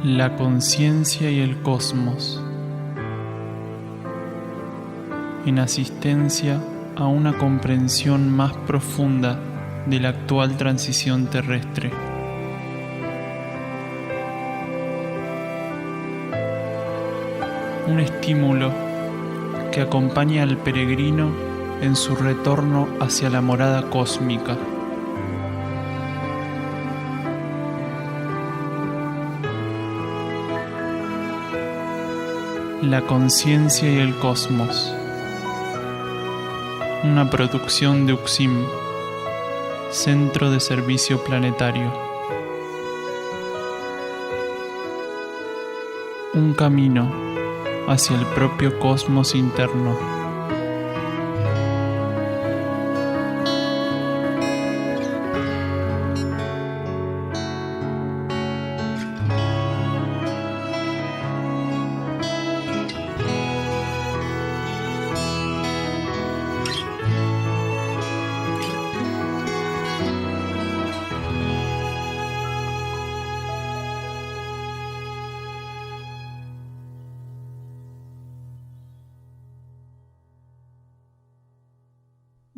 La conciencia y el cosmos, en asistencia a una comprensión más profunda de la actual transición terrestre. Un estímulo que acompaña al peregrino en su retorno hacia la morada cósmica. La conciencia y el cosmos. Una producción de UXIM, Centro de Servicio Planetario. Un camino hacia el propio cosmos interno.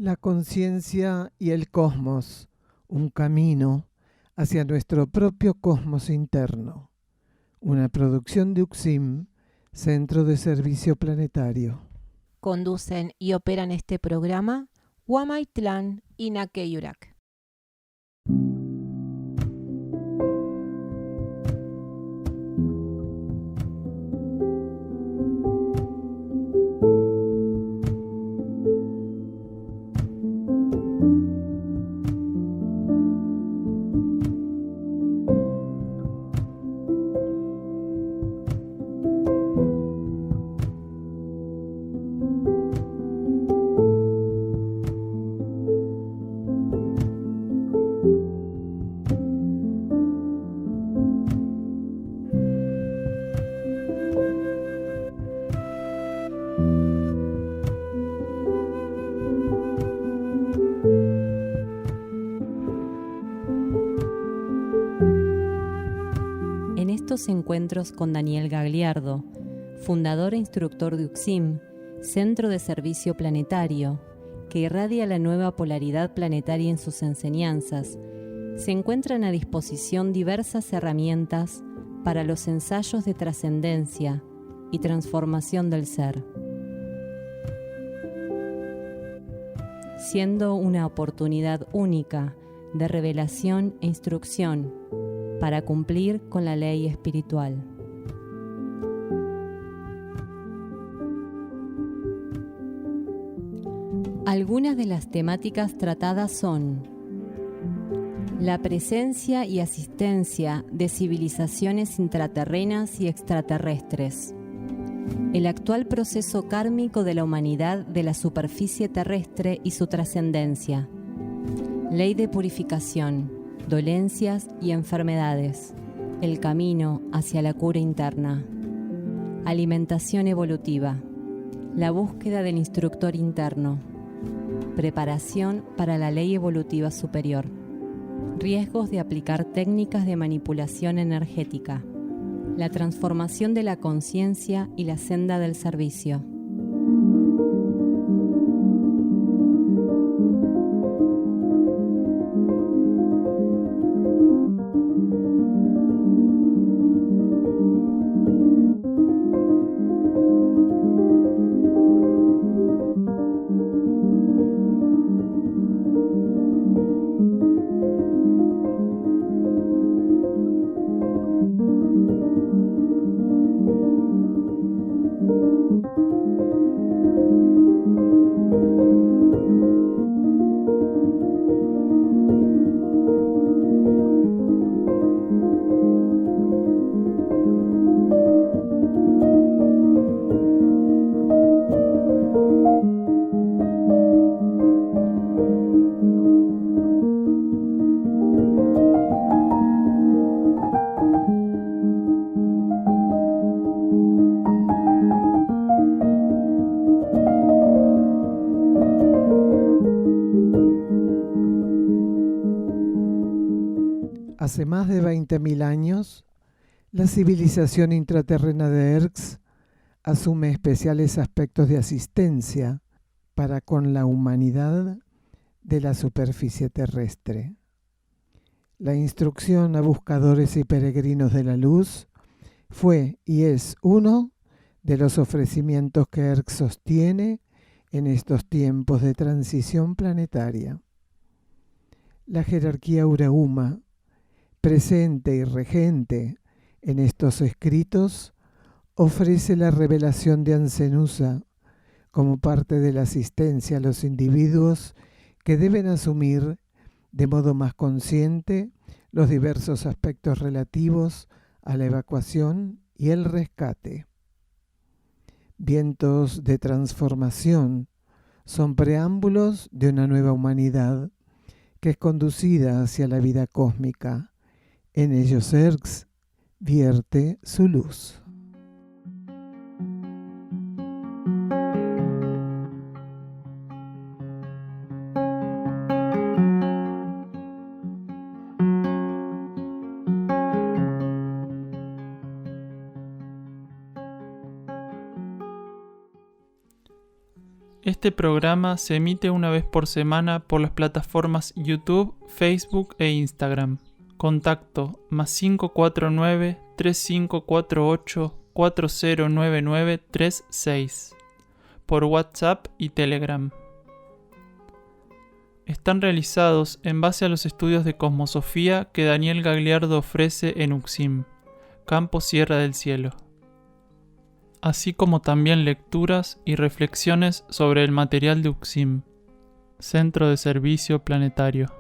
La conciencia y el cosmos, un camino hacia nuestro propio cosmos interno. Una producción de UXIM, Centro de Servicio Planetario. Conducen y operan este programa Huamaitlán y Naqueyurak. Encuentros con Daniel Gagliardo, fundador e instructor de UXIM, Centro de Servicio Planetario, que irradia la nueva polaridad planetaria en sus enseñanzas, se encuentran a disposición diversas herramientas para los ensayos de trascendencia y transformación del ser, siendo una oportunidad única de revelación e instrucción para cumplir con la ley espiritual. Algunas de las temáticas tratadas son la presencia y asistencia de civilizaciones intraterrenas y extraterrestres, el actual proceso kármico de la humanidad de la superficie terrestre y su trascendencia, ley de purificación, dolencias y enfermedades, el camino hacia la cura interna, alimentación evolutiva, la búsqueda del instructor interno, preparación para la ley evolutiva superior, riesgos de aplicar técnicas de manipulación energética, la transformación de la conciencia y la senda del servicio. Hace más de 20.000 años, La civilización intraterrena de Erx asume especiales aspectos de asistencia para con la humanidad de la superficie terrestre. La instrucción a buscadores y peregrinos de la luz fue y es uno de los ofrecimientos que Erx sostiene en estos tiempos de transición planetaria. La jerarquía Urauma, presente y regente en estos escritos, ofrece la revelación de Ancenusa como parte de la asistencia a los individuos que deben asumir de modo más consciente los diversos aspectos relativos a la evacuación y el rescate. Vientos de transformación son preámbulos de una nueva humanidad que es conducida hacia la vida cósmica. En ellos Erx vierte su luz. Este programa se emite una vez por semana por las plataformas YouTube, Facebook e Instagram. Contacto +549 3548 409936 por WhatsApp y Telegram. Están realizados en base a los estudios de cosmosofía que Daniel Gagliardo ofrece en UXIM, Campo Sierra del Cielo, así como también lecturas y reflexiones sobre el material de UXIM, Centro de Servicio Planetario.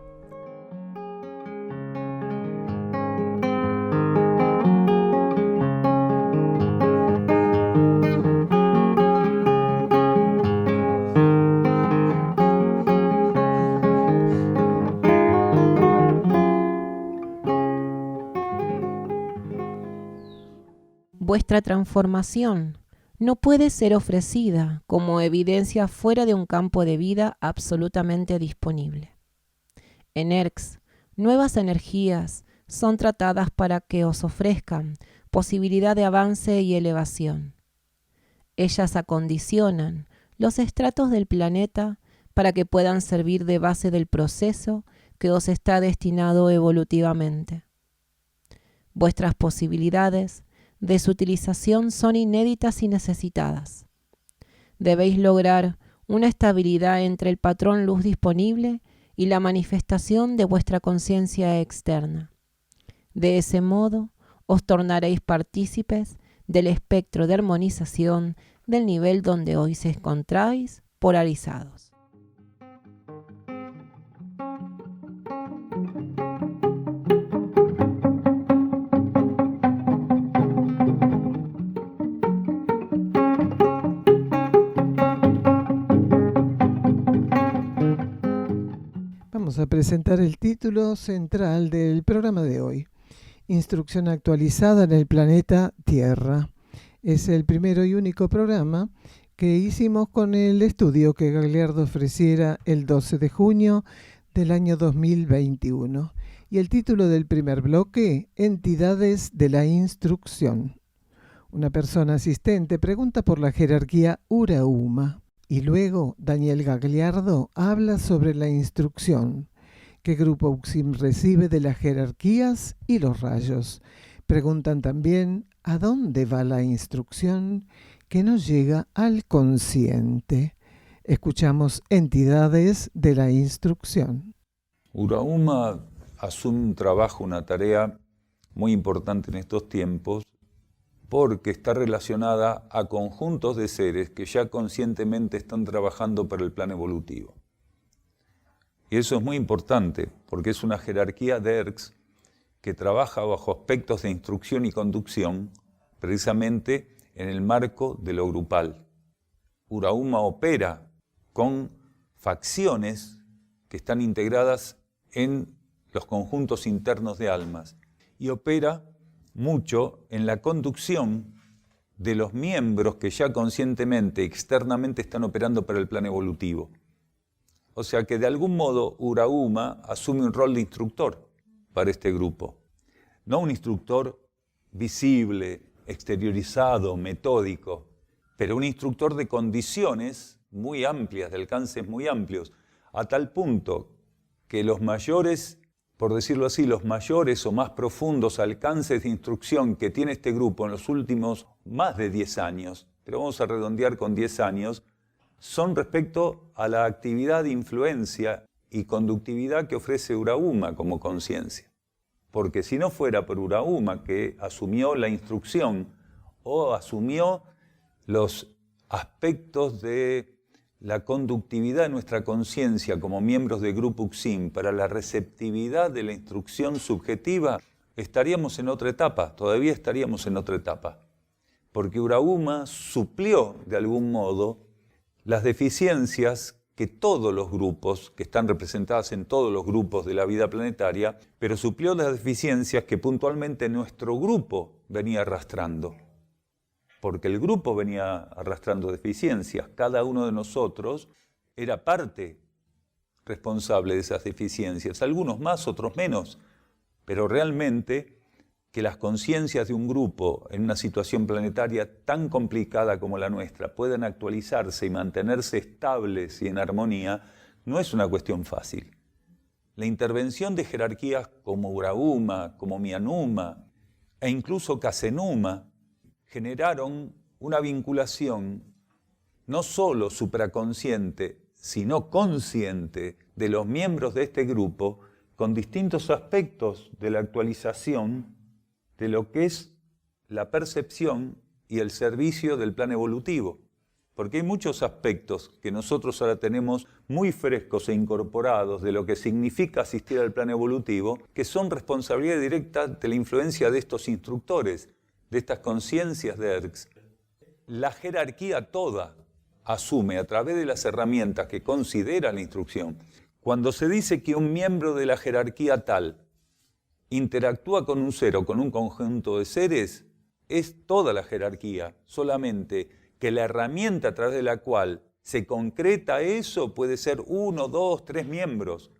Vuestra transformación no puede ser ofrecida como evidencia fuera de un campo de vida absolutamente disponible. En Erx, nuevas energías son tratadas para que os ofrezcan posibilidad de avance y elevación. Ellas acondicionan los estratos del planeta para que puedan servir de base del proceso que os está destinado evolutivamente. Vuestras posibilidades de su utilización son inéditas y necesitadas. Debéis lograr una estabilidad entre el patrón luz disponible y la manifestación de vuestra conciencia externa. De ese modo, os tornaréis partícipes del espectro de armonización del nivel donde hoy os encontráis polarizados. Vamos a presentar el título central del programa de hoy. Instrucción actualizada en el planeta Tierra. Es el primero y único programa que hicimos con el estudio que Gagliardo ofreciera el 12 de junio del año 2021. Y el título del primer bloque, Entidades de la Instrucción. Una persona asistente pregunta por la jerarquía Urauma. Y luego Daniel Gagliardo habla sobre la instrucción que Grupo UXIM recibe de las jerarquías y los rayos. Preguntan también a dónde va la instrucción que nos llega al consciente. Escuchamos Entidades de la Instrucción. Urauma asume un trabajo, una tarea muy importante en estos tiempos, porque está relacionada a conjuntos de seres que ya conscientemente están trabajando para el plan evolutivo. Y eso es muy importante, porque es una jerarquía de Erx que trabaja bajo aspectos de instrucción y conducción, precisamente en el marco de lo grupal. Urauma opera con facciones que están integradas en los conjuntos internos de almas y opera mucho en la conducción de los miembros que ya conscientemente, externamente están operando para el plan evolutivo. O sea que de algún modo Urauma asume un rol de instructor para este grupo. No un instructor visible, exteriorizado, metódico, pero un instructor de condiciones muy amplias, de alcances muy amplios, a tal punto que los mayores, por decirlo así, los mayores o más profundos alcances de instrucción que tiene este grupo en los últimos más de 10 años, pero vamos a redondear con 10 años, son respecto a la actividad de influencia y conductividad que ofrece Urauma como conciencia. Porque si no fuera por Urauma, que asumió la instrucción o asumió los aspectos de la conductividad de nuestra conciencia como miembros del grupo UXIM para la receptividad de la instrucción subjetiva, estaríamos en otra etapa, todavía estaríamos en otra etapa. Porque Urauma suplió de algún modo las deficiencias que todos los grupos, que están representadas en todos los grupos de la vida planetaria, pero suplió las deficiencias que puntualmente nuestro grupo venía arrastrando. Porque el grupo venía arrastrando deficiencias. Cada uno de nosotros era parte responsable de esas deficiencias. Algunos más, otros menos. Pero realmente que las conciencias de un grupo en una situación planetaria tan complicada como la nuestra puedan actualizarse y mantenerse estables y en armonía, no es una cuestión fácil. La intervención de jerarquías como Urauma, como Mianuma e incluso Casenuma generaron una vinculación no solo supraconsciente, sino consciente de los miembros de este grupo con distintos aspectos de la actualización de lo que es la percepción y el servicio del plan evolutivo. Porque hay muchos aspectos que nosotros ahora tenemos muy frescos e incorporados de lo que significa asistir al plan evolutivo, que son responsabilidad directa de la influencia de estos instructores, de estas conciencias de ERCS. La jerarquía toda asume a través de las herramientas que considera la instrucción. Cuando se dice que un miembro de la jerarquía tal interactúa con un ser o con un conjunto de seres, es toda la jerarquía, solamente que la herramienta a través de la cual se concreta eso puede ser 1, 2, 3 miembros,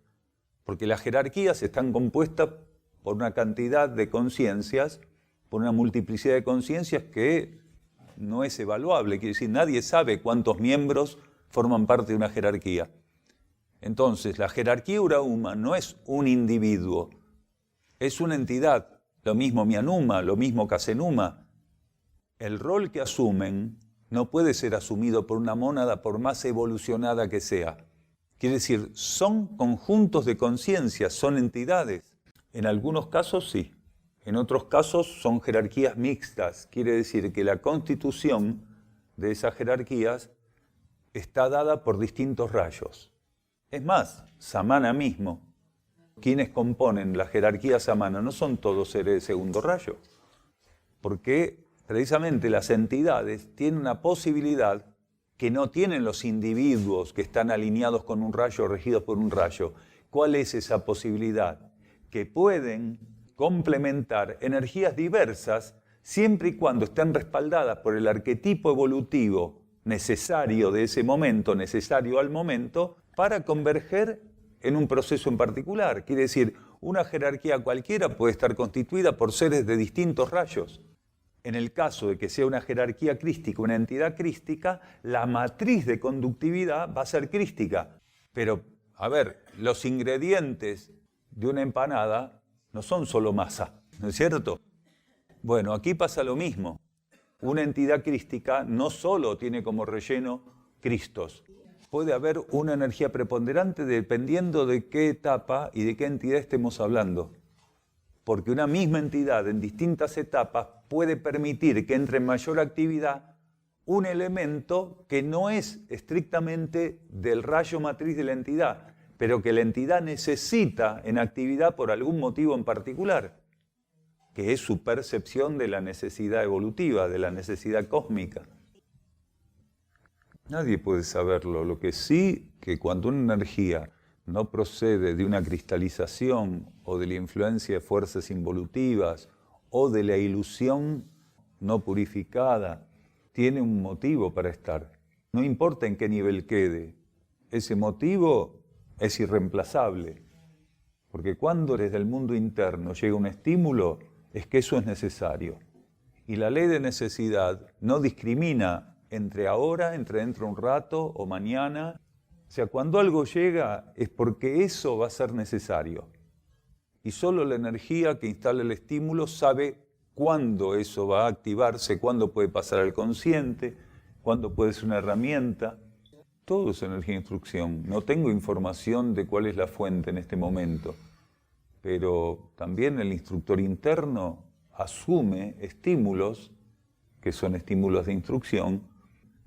porque las jerarquías están compuestas por una cantidad de conciencias, por una multiplicidad de conciencias que no es evaluable, quiere decir, nadie sabe cuántos miembros forman parte de una jerarquía. Entonces, la jerarquía Urauma no es un individuo, es una entidad, lo mismo Mianuma, lo mismo Casenuma. El rol que asumen no puede ser asumido por una mónada por más evolucionada que sea. Quiere decir, son conjuntos de conciencias, son entidades. En algunos casos sí, en otros casos son jerarquías mixtas. Quiere decir que la constitución de esas jerarquías está dada por distintos rayos. Es más, Samana mismo, quienes componen la jerarquía samana no son todos seres de segundo rayo, porque precisamente las entidades tienen una posibilidad que no tienen los individuos que están alineados con un rayo, regidos por un rayo. ¿Cuál es esa posibilidad? Que pueden complementar energías diversas siempre y cuando estén respaldadas por el arquetipo evolutivo necesario de ese momento, necesario al momento, para converger en un proceso en particular. Quiere decir, una jerarquía cualquiera puede estar constituida por seres de distintos rayos. En el caso de que sea una jerarquía crística, una entidad crística, la matriz de conductividad va a ser crística. Pero, a ver, los ingredientes de una empanada no son solo masa, ¿no es cierto? Bueno, aquí pasa lo mismo. Una entidad crística no solo tiene como relleno Cristos. Puede haber una energía preponderante dependiendo de qué etapa y de qué entidad estemos hablando. Porque una misma entidad en distintas etapas puede permitir que entre en mayor actividad un elemento que no es estrictamente del rayo matriz de la entidad, pero que la entidad necesita en actividad por algún motivo en particular, que es su percepción de la necesidad evolutiva, de la necesidad cósmica. Nadie puede saberlo. Lo que sí, que cuando una energía no procede de una cristalización o de la influencia de fuerzas involutivas o de la ilusión no purificada, tiene un motivo para estar. No importa en qué nivel quede, ese motivo es irreemplazable. Porque cuando desde el mundo interno llega un estímulo, es que eso es necesario. Y la ley de necesidad no discrimina entre ahora, entre dentro de un rato o mañana. O sea, cuando algo llega es porque eso va a ser necesario. Y solo la energía que instala el estímulo sabe cuándo eso va a activarse, cuándo puede pasar al consciente, cuándo puede ser una herramienta. Todo es energía de instrucción. No tengo información de cuál es la fuente en este momento, pero también el instructor interno asume estímulos, que son estímulos de instrucción,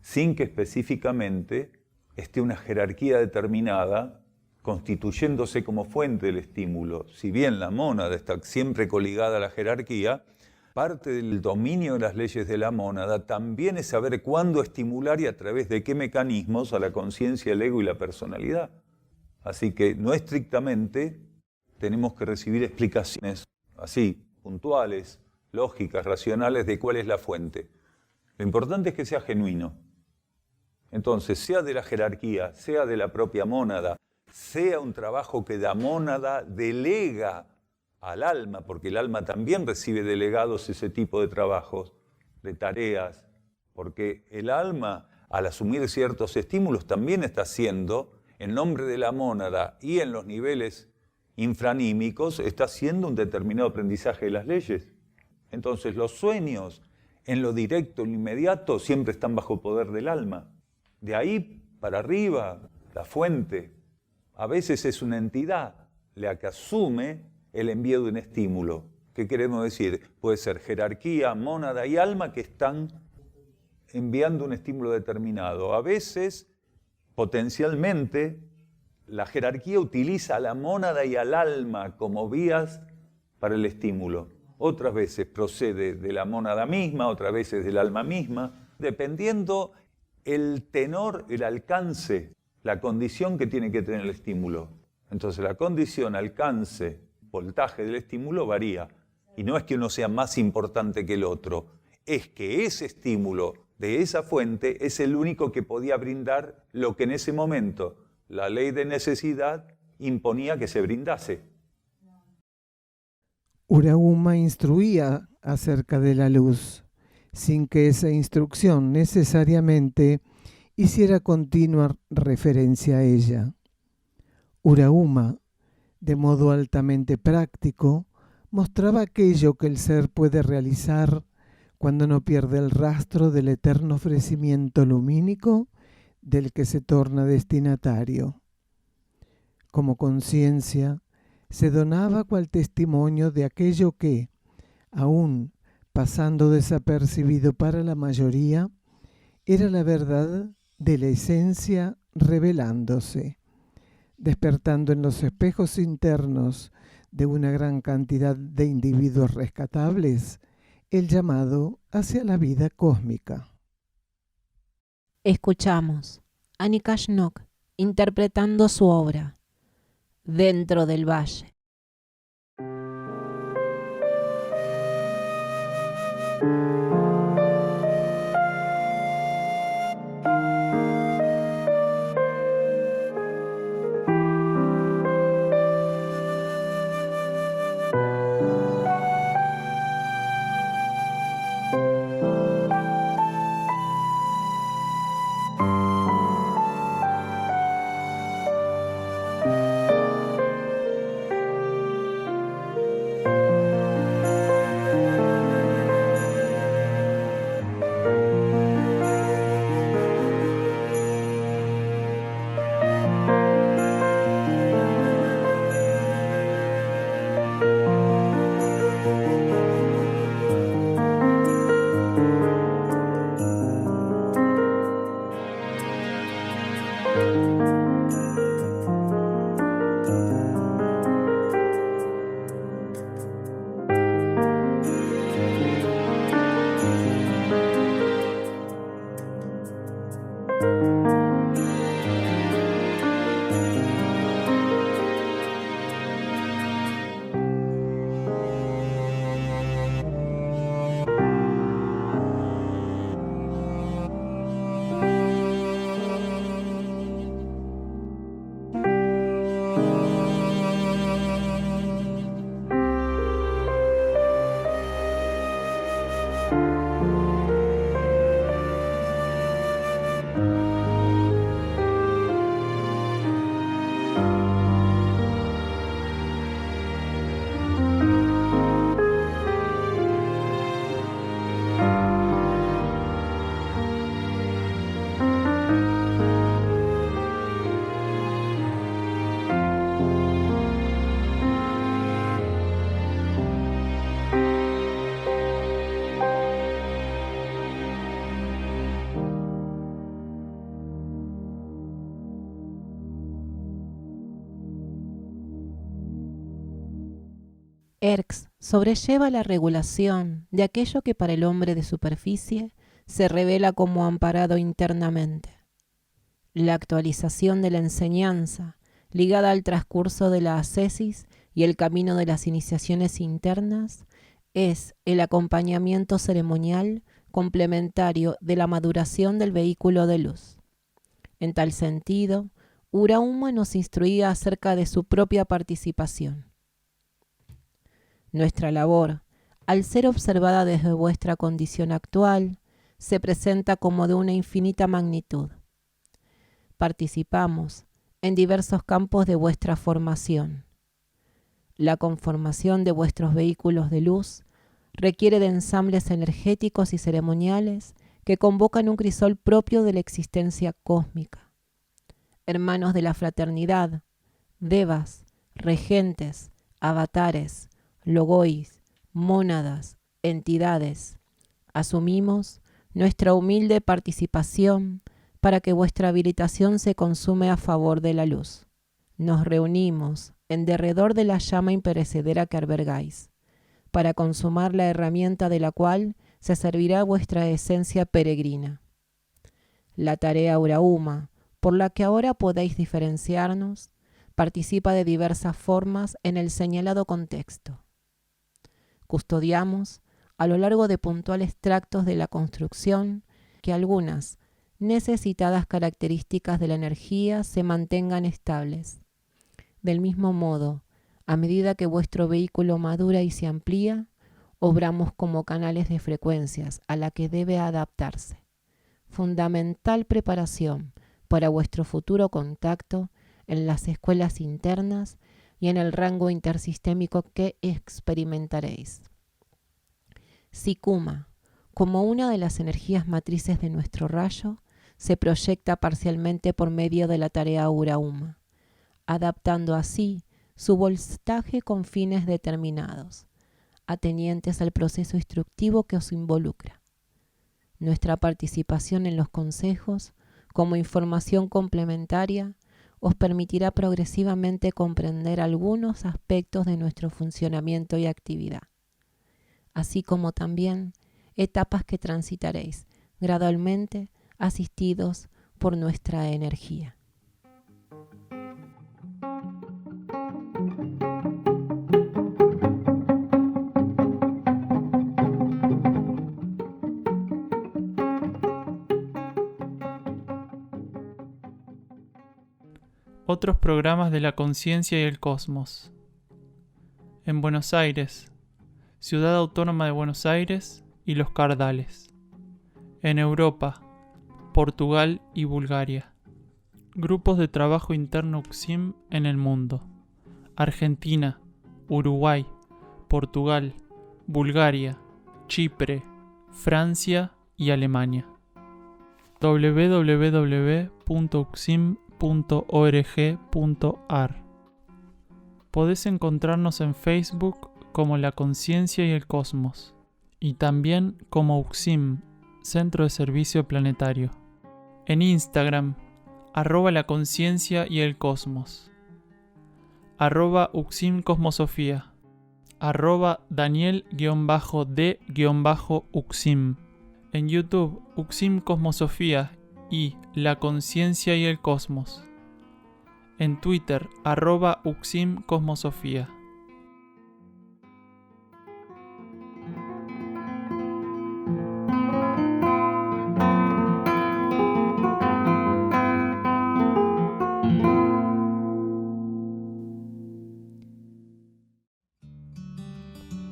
sin que específicamente esté una jerarquía determinada constituyéndose como fuente del estímulo. Si bien la mónada está siempre coligada a la jerarquía, parte del dominio de las leyes de la mónada también es saber cuándo estimular y a través de qué mecanismos a la conciencia, el ego y la personalidad. Así que no estrictamente tenemos que recibir explicaciones así, puntuales, lógicas, racionales de cuál es la fuente. Lo importante es que sea genuino. Entonces, sea de la jerarquía, sea de la propia mónada, sea un trabajo que la mónada delega al alma, porque el alma también recibe delegados ese tipo de trabajos, de tareas, porque el alma, al asumir ciertos estímulos, también está haciendo, en nombre de la mónada y en los niveles infranímicos, está haciendo un determinado aprendizaje de las leyes. Entonces, los sueños, en lo directo, en lo inmediato, siempre están bajo poder del alma. De ahí para arriba, la fuente, a veces es una entidad la que asume el envío de un estímulo. ¿Qué queremos decir? Puede ser jerarquía, mónada y alma que están enviando un estímulo determinado. A veces, potencialmente, la jerarquía utiliza a la mónada y al alma como vías para el estímulo. Otras veces procede de la mónada misma, otras veces del alma misma, dependiendo el tenor, el alcance, la condición que tiene que tener el estímulo. Entonces la condición, alcance, voltaje del estímulo varía. Y no es que uno sea más importante que el otro, es que ese estímulo de esa fuente es el único que podía brindar lo que en ese momento la ley de necesidad imponía que se brindase. Urauma instruía acerca de la luz, sin que esa instrucción necesariamente hiciera continua referencia a ella. Urauma, de modo altamente práctico, mostraba aquello que el ser puede realizar cuando no pierde el rastro del eterno ofrecimiento lumínico del que se torna destinatario. Como conciencia, se donaba cual testimonio de aquello que, aún pasando desapercibido para la mayoría, era la verdad de la esencia revelándose, despertando en los espejos internos de una gran cantidad de individuos rescatables el llamado hacia la vida cósmica. Escuchamos a Nikashnok interpretando su obra, Dentro del Valle. Erx sobrelleva la regulación de aquello que para el hombre de superficie se revela como amparado internamente. La actualización de la enseñanza, ligada al transcurso de la ascesis y el camino de las iniciaciones internas, es el acompañamiento ceremonial complementario de la maduración del vehículo de luz. En tal sentido, Urauma nos instruía acerca de su propia participación. Nuestra labor, al ser observada desde vuestra condición actual, se presenta como de una infinita magnitud. Participamos en diversos campos de vuestra formación. La conformación de vuestros vehículos de luz requiere de ensambles energéticos y ceremoniales que convocan un crisol propio de la existencia cósmica. Hermanos de la fraternidad, devas, regentes, avatares, logois, mónadas, entidades, asumimos nuestra humilde participación para que vuestra habilitación se consume a favor de la luz. Nos reunimos en derredor de la llama imperecedera que albergáis, para consumar la herramienta de la cual se servirá vuestra esencia peregrina. La tarea Urauma, por la que ahora podéis diferenciarnos, participa de diversas formas en el señalado contexto. Custodiamos, a lo largo de puntuales tractos de la construcción, que algunas necesitadas características de la energía se mantengan estables. Del mismo modo, a medida que vuestro vehículo madura y se amplía, obramos como canales de frecuencias a la que debe adaptarse. Fundamental preparación para vuestro futuro contacto en las escuelas internas y en el rango intersistémico que experimentaréis. Sikuma, como una de las energías matrices de nuestro rayo, se proyecta parcialmente por medio de la tarea Urauma, adaptando así su voltaje con fines determinados, atenientes al proceso instructivo que os involucra. Nuestra participación en los consejos, como información complementaria, os permitirá progresivamente comprender algunos aspectos de nuestro funcionamiento y actividad, así como también etapas que transitaréis gradualmente asistidos por nuestra energía. Otros programas de la conciencia y el cosmos. En Buenos Aires, Ciudad Autónoma de Buenos Aires y Los Cardales. En Europa, Portugal y Bulgaria. Grupos de trabajo interno UCSIM en el mundo. Argentina, Uruguay, Portugal, Bulgaria, Chipre, Francia y Alemania. www.ucsim.org.ar. Podés encontrarnos en Facebook como La Conciencia y el Cosmos y también como UCSIM, Centro de Servicio Planetario. En Instagram, @La Conciencia y el Cosmos, @UCSIM Cosmosofía, @Daniel_D_UCSIM. En YouTube, UCSIM Cosmosofía y La Conciencia y el Cosmos. En Twitter, @UCSIM Cosmosofía.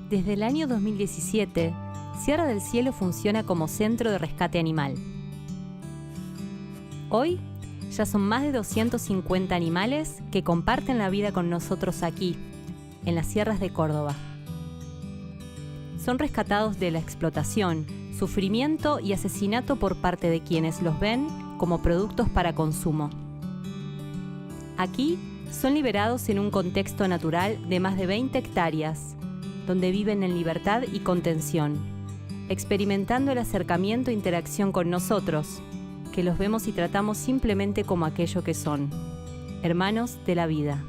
Desde el año 2017, Sierra del Cielo funciona como centro de rescate animal. Hoy, ya son más de 250 animales que comparten la vida con nosotros aquí, en las sierras de Córdoba. Son rescatados de la explotación, sufrimiento y asesinato por parte de quienes los ven como productos para consumo. Aquí son liberados en un contexto natural de más de 20 hectáreas, donde viven en libertad y contención, experimentando el acercamiento e interacción con nosotros, que los vemos y tratamos simplemente como aquello que son, hermanos de la vida.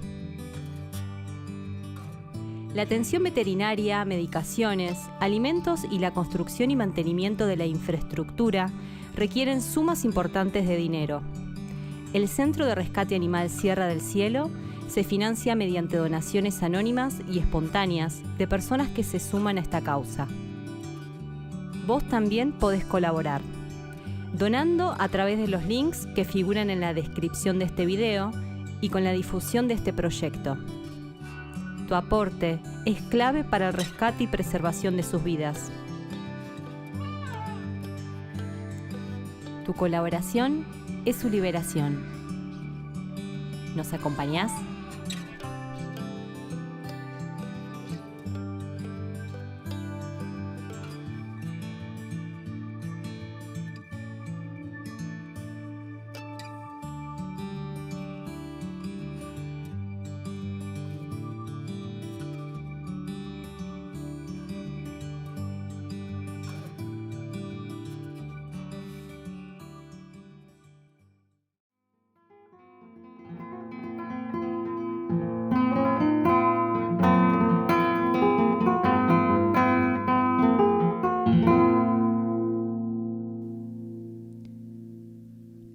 La atención veterinaria, medicaciones, alimentos y la construcción y mantenimiento de la infraestructura requieren sumas importantes de dinero. El Centro de Rescate Animal Sierra del Cielo se financia mediante donaciones anónimas y espontáneas de personas que se suman a esta causa. Vos también podés colaborar, donando a través de los links que figuran en la descripción de este video y con la difusión de este proyecto. Tu aporte es clave para el rescate y preservación de sus vidas. Tu colaboración es su liberación. ¿Nos acompañás?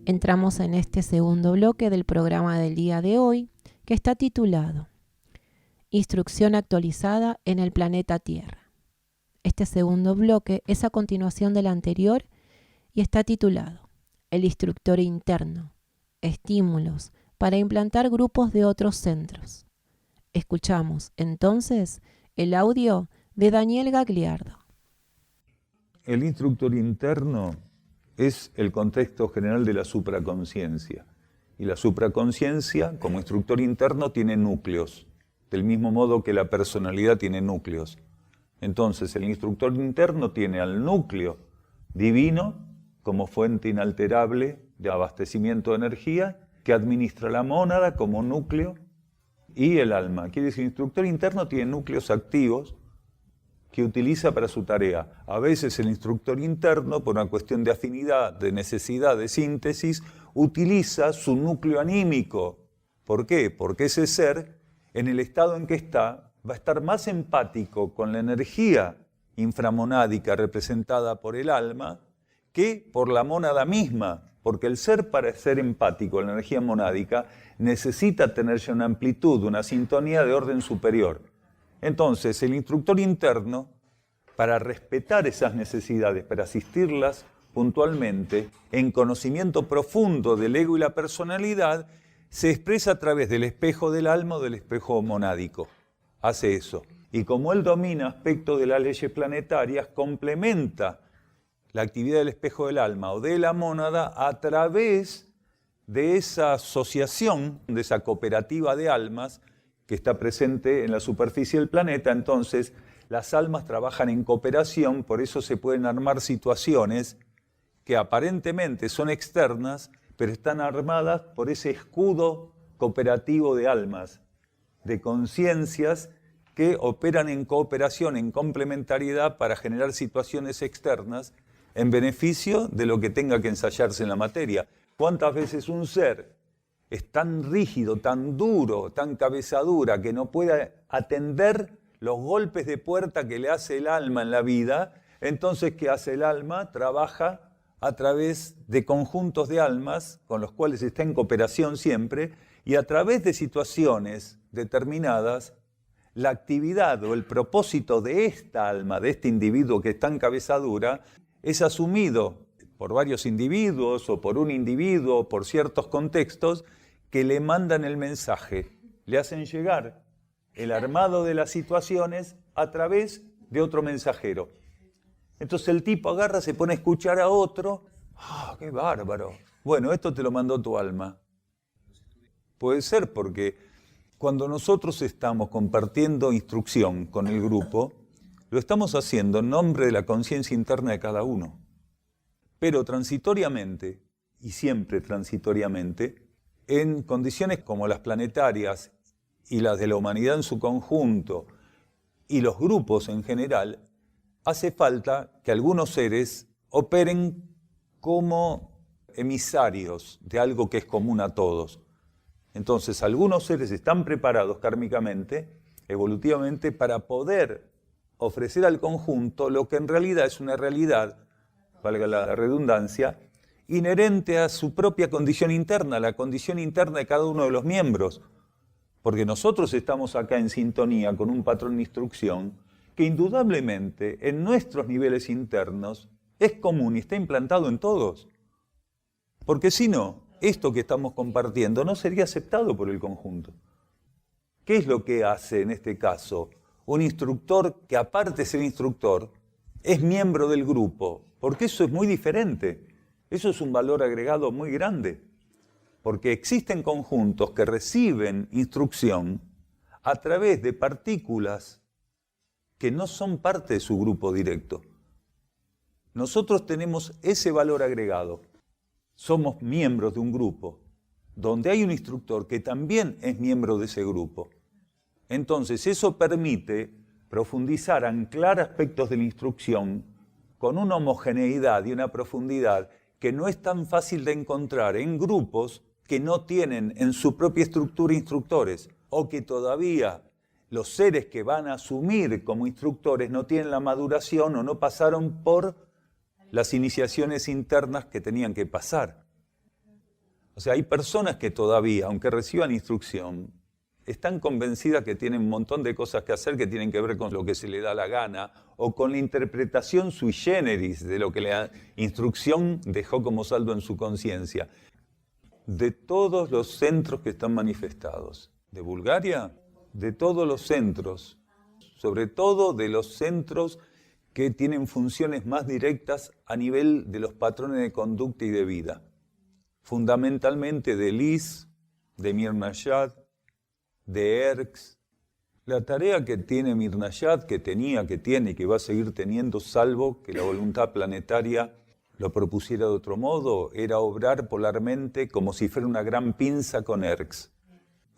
Entramos en este segundo bloque del programa del día de hoy, que está titulado Instrucción actualizada en el planeta Tierra. Este segundo bloque es a continuación del anterior y está titulado El instructor interno, estímulos para implantar grupos de otros centros. Escuchamos entonces el audio de Daniel Gagliardo. El instructor interno es el contexto general de la supraconciencia. Y la supraconciencia, como instructor interno, tiene núcleos, del mismo modo que la personalidad tiene núcleos. Entonces, el instructor interno tiene al núcleo divino como fuente inalterable de abastecimiento de energía, que administra la mónada como núcleo, y el alma. Quiere decir, el instructor interno tiene núcleos activos que utiliza para su tarea. A veces el instructor interno, por una cuestión de afinidad, de necesidad, de síntesis, utiliza su núcleo anímico. ¿Por qué? Porque ese ser, en el estado en que está, va a estar más empático con la energía inframonádica representada por el alma que por la mónada misma. Porque el ser, para ser empático con la energía monádica, necesita tener ya una amplitud, una sintonía de orden superior. Entonces, el instructor interno, para respetar esas necesidades, para asistirlas puntualmente, en conocimiento profundo del ego y la personalidad, se expresa a través del espejo del alma o del espejo monádico. Hace eso. Y como él domina aspectos de las leyes planetarias, complementa la actividad del espejo del alma o de la mónada a través de esa asociación, de esa cooperativa de almas, que está presente en la superficie del planeta. Entonces, las almas trabajan en cooperación, por eso se pueden armar situaciones que aparentemente son externas, pero están armadas por ese escudo cooperativo de almas, de conciencias que operan en cooperación, en complementariedad para generar situaciones externas en beneficio de lo que tenga que ensayarse en la materia. ¿Cuántas veces un ser es tan rígido, tan duro, tan cabeza dura, que no puede atender los golpes de puerta que le hace el alma en la vida? Entonces, ¿qué hace el alma? Trabaja a través de conjuntos de almas con los cuales está en cooperación siempre, y a través de situaciones determinadas, la actividad o el propósito de esta alma, de este individuo que está en cabeza dura, es asumido por varios individuos o por un individuo o por ciertos contextos que le mandan el mensaje, le hacen llegar el armado de las situaciones a través de otro mensajero. Entonces el tipo agarra, se pone a escuchar a otro. ¡Ah, qué bárbaro! Bueno, esto te lo mandó tu alma. Puede ser porque cuando nosotros estamos compartiendo instrucción con el grupo, lo estamos haciendo en nombre de la conciencia interna de cada uno. Pero transitoriamente, y siempre transitoriamente, en condiciones como las planetarias y las de la humanidad en su conjunto, y los grupos en general, hace falta que algunos seres operen como emisarios de algo que es común a todos. Entonces, algunos seres están preparados kármicamente evolutivamente para poder ofrecer al conjunto lo que en realidad es una realidad, valga la redundancia, inherente a su propia condición interna, la condición interna de cada uno de los miembros. Porque nosotros estamos acá en sintonía con un patrón de instrucción que indudablemente en nuestros niveles internos es común y está implantado en todos. Porque si no, esto que estamos compartiendo no sería aceptado por el conjunto. ¿Qué es lo que hace en este caso un instructor que, aparte de ser instructor, es miembro del grupo? Porque eso es muy diferente. Eso es un valor agregado muy grande. Porque existen conjuntos que reciben instrucción a través de partículas que no son parte de su grupo directo. Nosotros tenemos ese valor agregado. Somos miembros de un grupo donde hay un instructor que también es miembro de ese grupo. Entonces eso permite profundizar, anclar aspectos de la instrucción con una homogeneidad y una profundidad que no es tan fácil de encontrar en grupos que no tienen en su propia estructura instructores, o que todavía los seres que van a asumir como instructores no tienen la maduración o no pasaron por las iniciaciones internas que tenían que pasar. O sea, hay personas que todavía, aunque reciban instrucción, están convencidas que tienen un montón de cosas que hacer que tienen que ver con lo que se le da la gana o con la interpretación sui generis de lo que la instrucción dejó como saldo en su conciencia. De todos los centros que están manifestados, de Bulgaria, de todos los centros, sobre todo de los centros que tienen funciones más directas a nivel de los patrones de conducta y de vida. Fundamentalmente de Liz, de Mir-Nashad, de Erx. La tarea que tiene Mir-Nashad, que tenía, que tiene y que va a seguir teniendo, salvo que la voluntad planetaria lo propusiera de otro modo, era obrar polarmente como si fuera una gran pinza con Erx.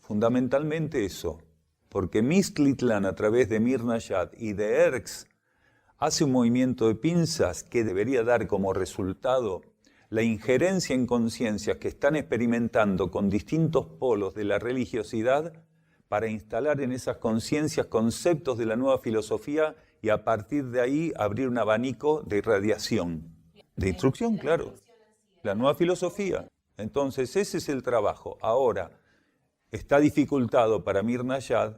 Fundamentalmente eso, porque Mixtlitlán a través de Mir-Nashad y de Erx hace un movimiento de pinzas que debería dar como resultado la injerencia en conciencias que están experimentando con distintos polos de la religiosidad para instalar en esas conciencias conceptos de la nueva filosofía y a partir de ahí abrir un abanico de irradiación. De instrucción, claro. La nueva filosofía. Entonces, ese es el trabajo. Ahora, está dificultado para Mir-Nashad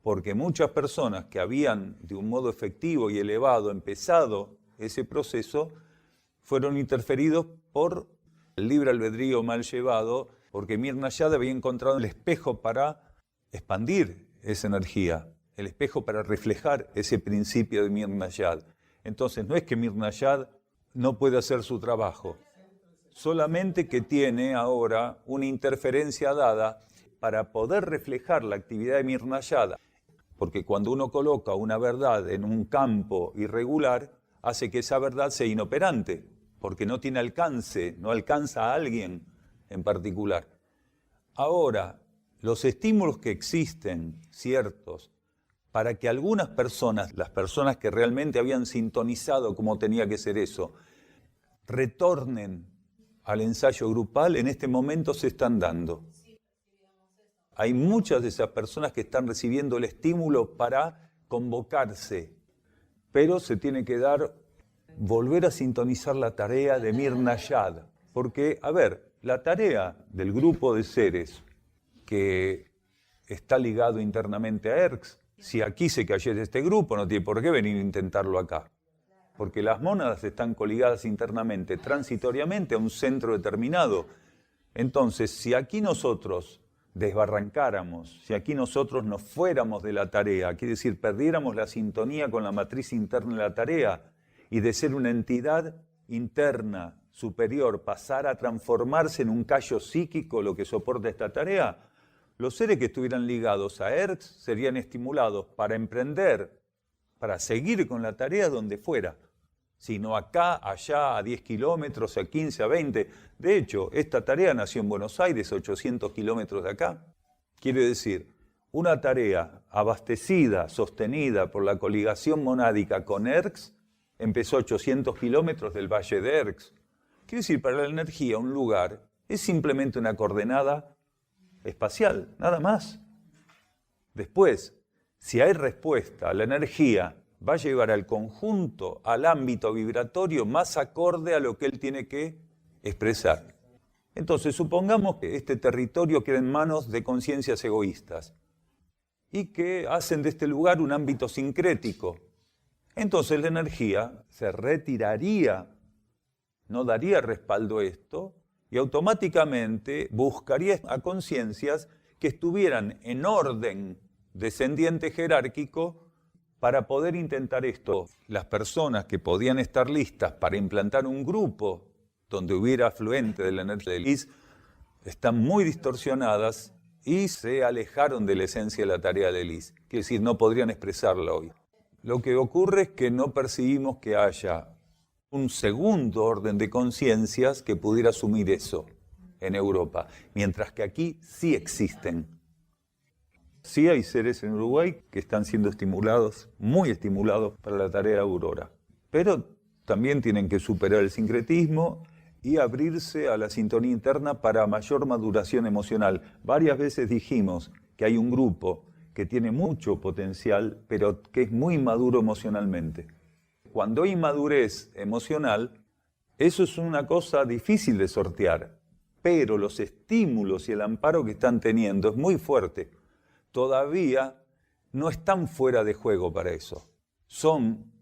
porque muchas personas que habían, de un modo efectivo y elevado, empezado ese proceso, fueron interferidos por el libre albedrío mal llevado, porque Mir-Nashad había encontrado el espejo para expandir esa energía, el espejo para reflejar ese principio de Mir-Nashad. Entonces, no es que Mir-Nashad no puede hacer su trabajo, solamente que tiene ahora una interferencia dada para poder reflejar la actividad de Mir-Nashad, porque cuando uno coloca una verdad en un campo irregular, hace que esa verdad sea inoperante, porque no tiene alcance, no alcanza a alguien en particular. Ahora, los estímulos que existen, ciertos, para que algunas personas, las personas que realmente habían sintonizado como tenía que ser eso, retornen al ensayo grupal, en este momento se están dando. Hay muchas de esas personas que están recibiendo el estímulo para convocarse, pero se tiene que dar, volver a sintonizar la tarea de Mir-Nashad, porque, a ver, la tarea del grupo de seres que está ligado internamente a Erx, si aquí se cayera este grupo, no tiene por qué venir a intentarlo acá. Porque las mónadas están coligadas internamente, transitoriamente, a un centro determinado. Entonces, si aquí nosotros desbarrancáramos, si aquí nosotros nos fuéramos de la tarea, quiere decir, perdiéramos la sintonía con la matriz interna de la tarea, y de ser una entidad interna, superior, pasar a transformarse en un callo psíquico, lo que soporta esta tarea, los seres que estuvieran ligados a Erx serían estimulados para emprender, para seguir con la tarea donde fuera, sino acá, allá, a 10 kilómetros, a 15, a 20. De hecho, esta tarea nació en Buenos Aires, a 800 kilómetros de acá. Quiere decir, una tarea abastecida, sostenida por la coligación monádica con Erx, empezó a 800 kilómetros del valle de Erx. Quiere decir, para la energía, un lugar es simplemente una coordenada espacial, nada más. Después, si hay respuesta, la energía va a llevar al conjunto, al ámbito vibratorio más acorde a lo que él tiene que expresar. Entonces, supongamos que este territorio queda en manos de conciencias egoístas y que hacen de este lugar un ámbito sincrético. Entonces la energía se retiraría, no daría respaldo a esto y automáticamente buscaría a conciencias que estuvieran en orden descendiente jerárquico para poder intentar esto. Las personas que podían estar listas para implantar un grupo donde hubiera afluente de la energía del Is están muy distorsionadas y se alejaron de la esencia de la tarea del Is. Quiere decir, no podrían expresarla hoy. Lo que ocurre es que no percibimos que haya un segundo orden de conciencias que pudiera asumir eso en Europa, mientras que aquí sí existen. Sí hay seres en Uruguay que están siendo estimulados, muy estimulados para la tarea de Aurora, pero también tienen que superar el sincretismo y abrirse a la sintonía interna para mayor maduración emocional. Varias veces dijimos que hay un grupo que tiene mucho potencial, pero que es muy maduro emocionalmente. Cuando hay inmadurez emocional, eso es una cosa difícil de sortear, pero los estímulos y el amparo que están teniendo es muy fuerte. Todavía no están fuera de juego para eso. Son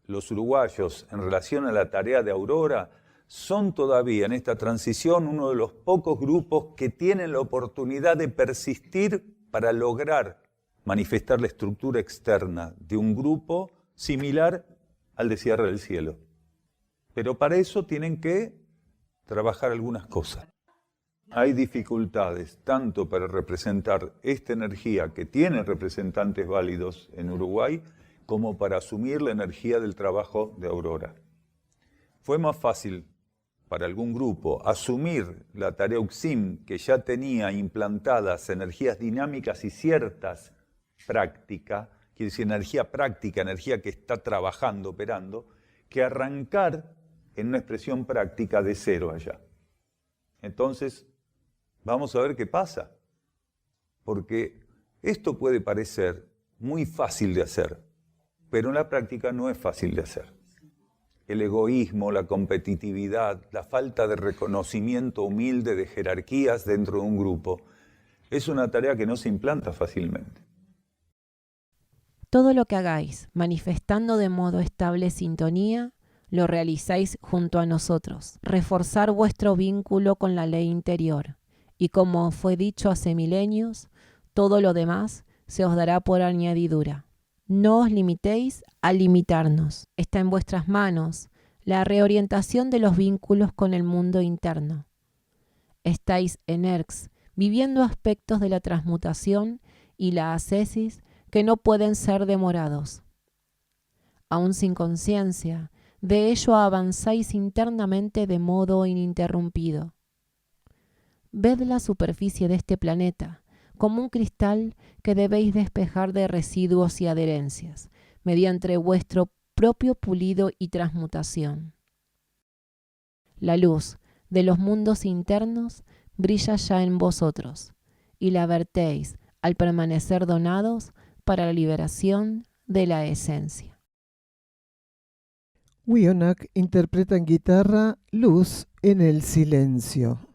los uruguayos, en relación a la tarea de Aurora, son todavía en esta transición uno de los pocos grupos que tienen la oportunidad de persistir para lograr manifestar la estructura externa de un grupo similar al de Sierra del Cielo. Pero para eso tienen que trabajar algunas cosas. Hay dificultades tanto para representar esta energía que tienen representantes válidos en Uruguay, como para asumir la energía del trabajo de Aurora. Fue más fácil para algún grupo asumir la tarea UXIM, que ya tenía implantadas energías dinámicas y ciertas prácticas, quiere decir energía práctica, energía que está trabajando, operando, que arrancar en una expresión práctica de cero allá. Entonces, vamos a ver qué pasa, porque esto puede parecer muy fácil de hacer, pero en la práctica no es fácil de hacer. El egoísmo, la competitividad, la falta de reconocimiento humilde de jerarquías dentro de un grupo, es una tarea que no se implanta fácilmente. Todo lo que hagáis, manifestando de modo estable sintonía, lo realizáis junto a nosotros. Reforzar vuestro vínculo con la ley interior, y como fue dicho hace milenios, todo lo demás se os dará por añadidura. No os limitéis a limitarnos. Está en vuestras manos la reorientación de los vínculos con el mundo interno. Estáis en ERX, viviendo aspectos de la transmutación y la ascesis que no pueden ser demorados. Aún sin conciencia, de ello avanzáis internamente de modo ininterrumpido. Ved la superficie de este planeta como un cristal que debéis despejar de residuos y adherencias, mediante vuestro propio pulido y transmutación. La luz de los mundos internos brilla ya en vosotros, y la vertéis al permanecer donados para la liberación de la esencia. Wionach interpreta en guitarra Luz en el silencio.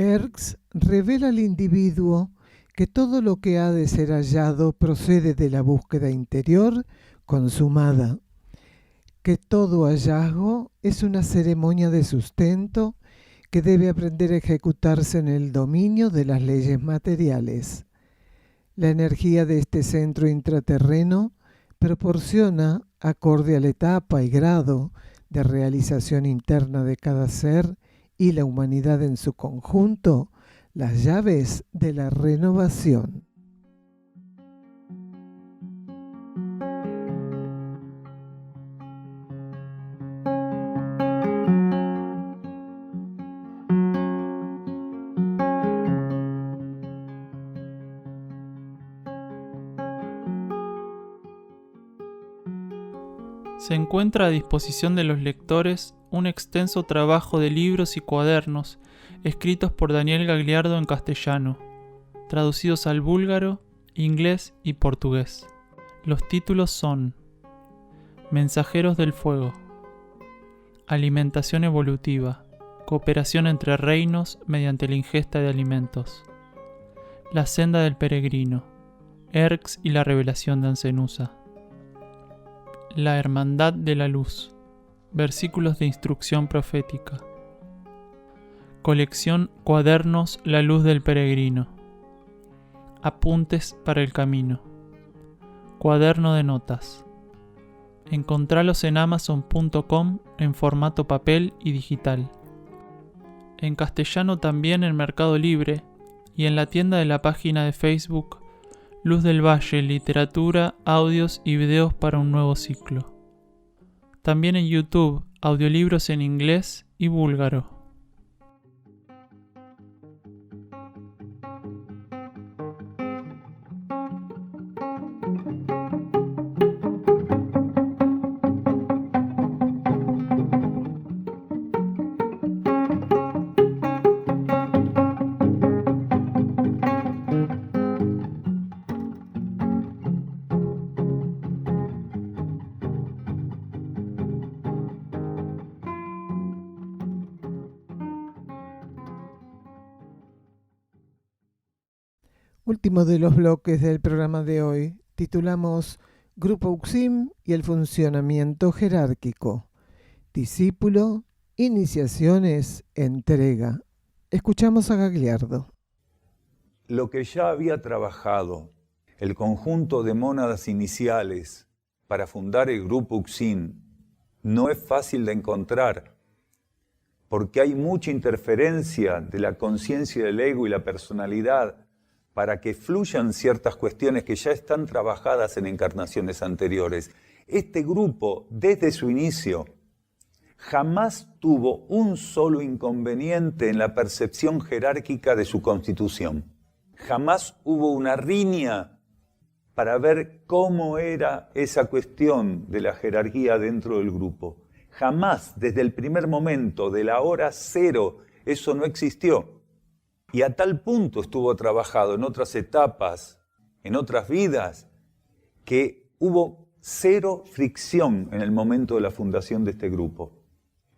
Erx revela al individuo que todo lo que ha de ser hallado procede de la búsqueda interior consumada, que todo hallazgo es una ceremonia de sustento que debe aprender a ejecutarse en el dominio de las leyes materiales. La energía de este centro intraterreno proporciona, acorde a la etapa y grado de realización interna de cada ser y la humanidad en su conjunto, las llaves de la renovación. Se encuentra a disposición de los lectores un extenso trabajo de libros y cuadernos escritos por Daniel Gagliardo en castellano, traducidos al búlgaro, inglés y portugués. Los títulos son Mensajeros del Fuego, Alimentación Evolutiva, Cooperación entre reinos mediante la ingesta de alimentos, La Senda del Peregrino, Erx y la Revelación de Ancenusa, La Hermandad de la Luz, Versículos de Instrucción Profética, Colección Cuadernos La Luz del Peregrino, Apuntes para el Camino, Cuaderno de Notas. Encontralos en amazon.com en formato papel y digital. En castellano también en Mercado Libre y en la tienda de la página de Facebook Luz del Valle, literatura, audios y videos para un nuevo ciclo. También en YouTube, audiolibros en inglés y búlgaro. Último de los bloques del programa de hoy, titulamos Grupo UXIM y el funcionamiento jerárquico. Discípulo, iniciaciones, entrega. Escuchamos a Gagliardo. Lo que ya había trabajado el conjunto de mónadas iniciales para fundar el Grupo UXIM no es fácil de encontrar, porque hay mucha interferencia de la conciencia del ego y la personalidad para que fluyan ciertas cuestiones que ya están trabajadas en encarnaciones anteriores. Este grupo, desde su inicio, jamás tuvo un solo inconveniente en la percepción jerárquica de su constitución. Jamás hubo una riña para ver cómo era esa cuestión de la jerarquía dentro del grupo. Jamás, desde el primer momento, de la hora cero, eso no existió. Y a tal punto estuvo trabajado en otras etapas, en otras vidas, que hubo cero fricción en el momento de la fundación de este grupo.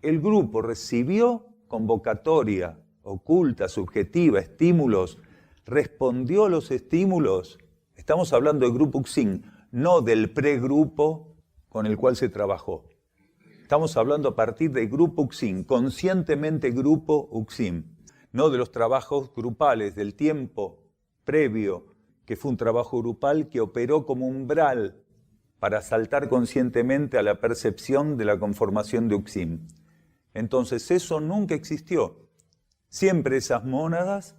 El grupo recibió convocatoria oculta, subjetiva, estímulos, respondió a los estímulos. Estamos hablando del Grupo UXIM, no del pregrupo con el cual se trabajó. Estamos hablando a partir del Grupo UXIM, conscientemente Grupo UXIM. No de los trabajos grupales, del tiempo previo, que fue un trabajo grupal que operó como umbral para saltar conscientemente a la percepción de la conformación de UXIM. Entonces eso nunca existió. Siempre esas mónadas,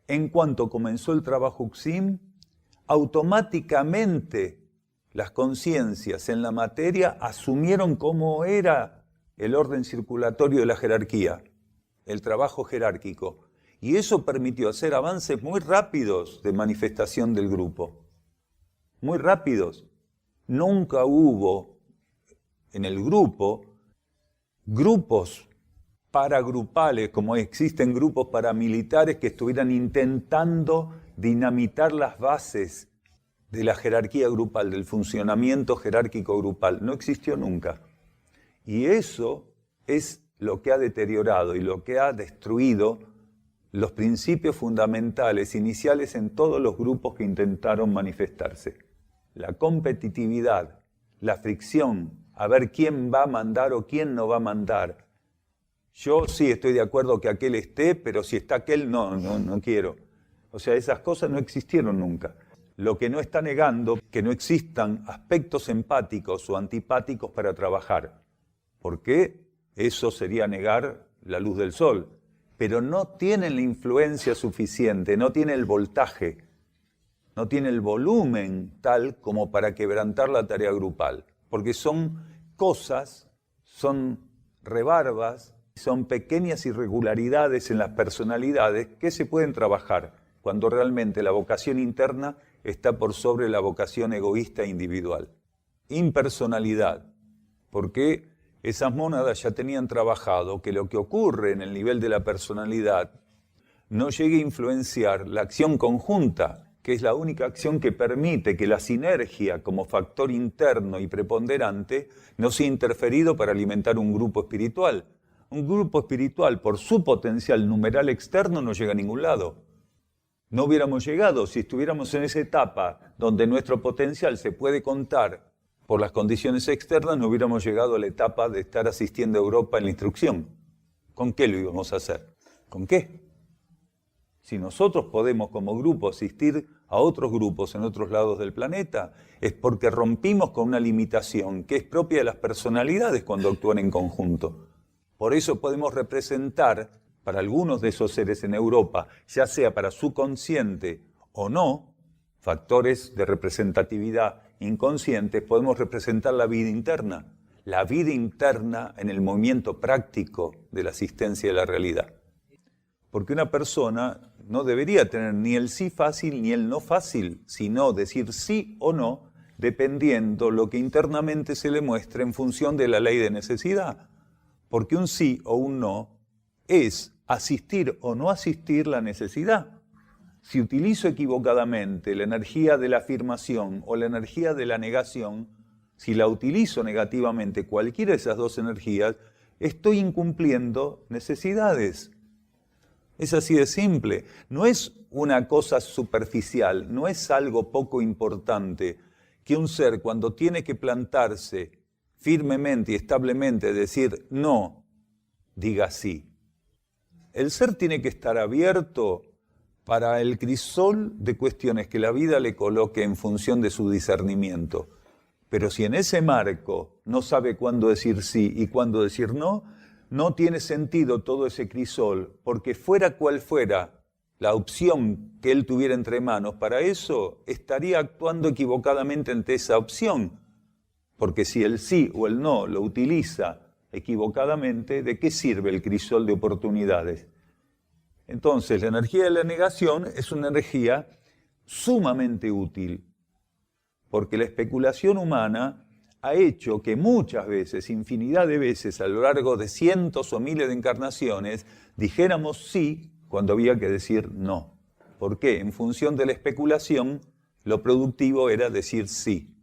en cuanto comenzó el trabajo UXIM, automáticamente las conciencias en la materia asumieron cómo era el orden circulatorio de la jerarquía, el trabajo jerárquico, y eso permitió hacer avances muy rápidos de manifestación del grupo, muy rápidos. Nunca hubo en el grupo grupos paragrupales, como existen grupos paramilitares que estuvieran intentando dinamitar las bases de la jerarquía grupal, del funcionamiento jerárquico grupal. No existió nunca. Y eso es lo que ha deteriorado y lo que ha destruido los principios fundamentales iniciales en todos los grupos que intentaron manifestarse. La competitividad, la fricción, a ver quién va a mandar o quién no va a mandar. Yo sí estoy de acuerdo que aquel esté, pero si está aquel, no quiero. O sea, esas cosas no existieron nunca. Lo que no está negando que no existan aspectos empáticos o antipáticos para trabajar. Porque eso sería negar la luz del sol. Pero no tienen la influencia suficiente, no tiene el voltaje, no tiene el volumen tal como para quebrantar la tarea grupal. Porque son cosas, son rebarbas, son pequeñas irregularidades en las personalidades que se pueden trabajar cuando realmente la vocación interna está por sobre la vocación egoísta e individual. Impersonalidad, porque esas mónadas ya tenían trabajado que lo que ocurre en el nivel de la personalidad no llegue a influenciar la acción conjunta, que es la única acción que permite que la sinergia como factor interno y preponderante no sea interferido para alimentar un grupo espiritual. Un grupo espiritual, por su potencial numeral externo, no llega a ningún lado. No hubiéramos llegado si estuviéramos en esa etapa donde nuestro potencial se puede contar por las condiciones externas, no hubiéramos llegado a la etapa de estar asistiendo a Europa en la instrucción. ¿Con qué lo íbamos a hacer? ¿Con qué? Si nosotros podemos como grupo asistir a otros grupos en otros lados del planeta, es porque rompimos con una limitación que es propia de las personalidades cuando actúan en conjunto. Por eso podemos representar para algunos de esos seres en Europa, ya sea para su consciente o no, factores de representatividad inconscientes, podemos representar la vida interna en el movimiento práctico de la asistencia de la realidad. Porque una persona no debería tener ni el sí fácil ni el no fácil, sino decir sí o no, dependiendo lo que internamente se le muestre en función de la ley de necesidad. Porque un sí o un no es asistir o no asistir la necesidad. Si utilizo equivocadamente la energía de la afirmación o la energía de la negación, si la utilizo negativamente, cualquiera de esas dos energías, estoy incumpliendo necesidades. Es así de simple. No es una cosa superficial, no es algo poco importante que un ser cuando tiene que plantarse firmemente y establemente, decir no, diga sí. El ser tiene que estar abierto para el crisol de cuestiones que la vida le coloque en función de su discernimiento. Pero si en ese marco no sabe cuándo decir sí y cuándo decir no, no tiene sentido todo ese crisol, porque fuera cual fuera la opción que él tuviera entre manos, para eso estaría actuando equivocadamente ante esa opción. Porque si el sí o el no lo utiliza equivocadamente, ¿de qué sirve el crisol de oportunidades? Entonces, la energía de la negación es una energía sumamente útil, porque la especulación humana ha hecho que muchas veces, infinidad de veces, a lo largo de cientos o miles de encarnaciones, dijéramos sí cuando había que decir no. ¿Por qué? En función de la especulación, lo productivo era decir sí.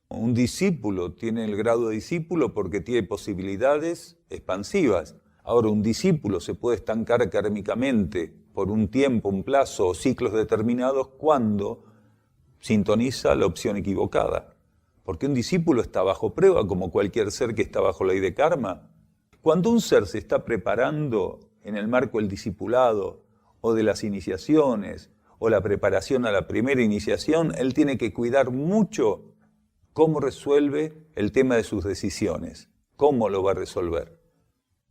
Un discípulo tiene el grado de discípulo porque tiene posibilidades expansivas. Ahora, un discípulo se puede estancar kármicamente por un tiempo, un plazo o ciclos determinados cuando sintoniza la opción equivocada. Porque un discípulo está bajo prueba como cualquier ser que está bajo ley de karma. Cuando un ser se está preparando en el marco del discipulado o de las iniciaciones o la preparación a la primera iniciación, él tiene que cuidar mucho cómo resuelve el tema de sus decisiones, cómo lo va a resolver.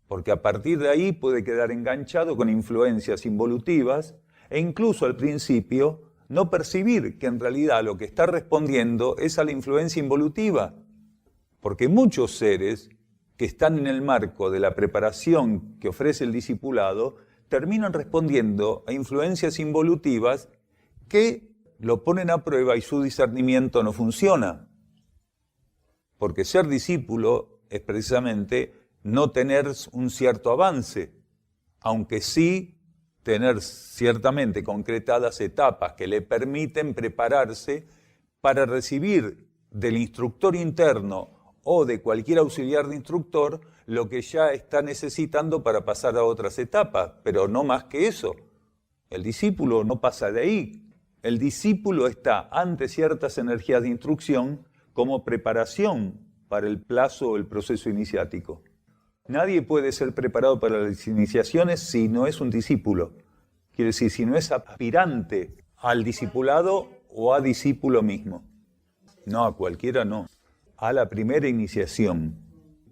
Porque a partir de ahí puede quedar enganchado con influencias involutivas e incluso al principio no percibir que en realidad lo que está respondiendo es a la influencia involutiva. Porque muchos seres que están en el marco de la preparación que ofrece el discipulado terminan respondiendo a influencias involutivas que lo ponen a prueba y su discernimiento no funciona. Porque ser discípulo es precisamente no tener un cierto avance, aunque sí tener ciertamente concretadas etapas que le permiten prepararse para recibir del instructor interno o de cualquier auxiliar de instructor lo que ya está necesitando para pasar a otras etapas, pero no más que eso. El discípulo no pasa de ahí. El discípulo está ante ciertas energías de instrucción como preparación para el plazo o el proceso iniciático. Nadie puede ser preparado para las iniciaciones si no es un discípulo. Quiere decir, si no es aspirante al discipulado o a discípulo mismo. No, a cualquiera no. A la primera iniciación.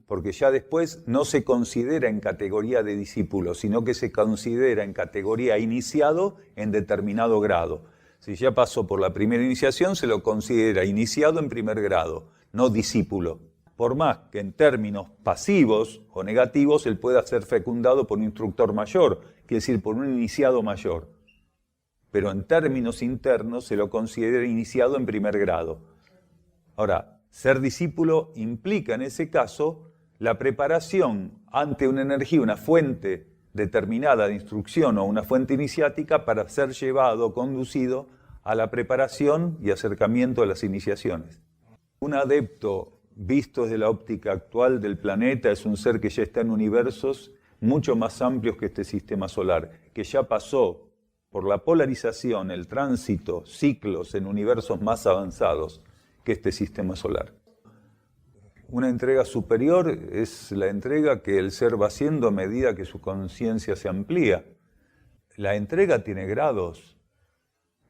Porque ya después no se considera en categoría de discípulo, sino que se considera en categoría iniciado en determinado grado. Si ya pasó por la primera iniciación, se lo considera iniciado en primer grado, no discípulo. Por más que en términos pasivos o negativos él pueda ser fecundado por un instructor mayor, quiere decir por un iniciado mayor. Pero en términos internos se lo considera iniciado en primer grado. Ahora, ser discípulo implica en ese caso la preparación ante una energía, una fuente determinada de instrucción o una fuente iniciática para ser llevado, conducido a la preparación y acercamiento a las iniciaciones. Un adepto visto desde la óptica actual del planeta es un ser que ya está en universos mucho más amplios que este sistema solar, que ya pasó por la polarización, el tránsito, ciclos en universos más avanzados que este sistema solar. Una entrega superior es la entrega que el ser va haciendo a medida que su conciencia se amplía. La entrega tiene grados,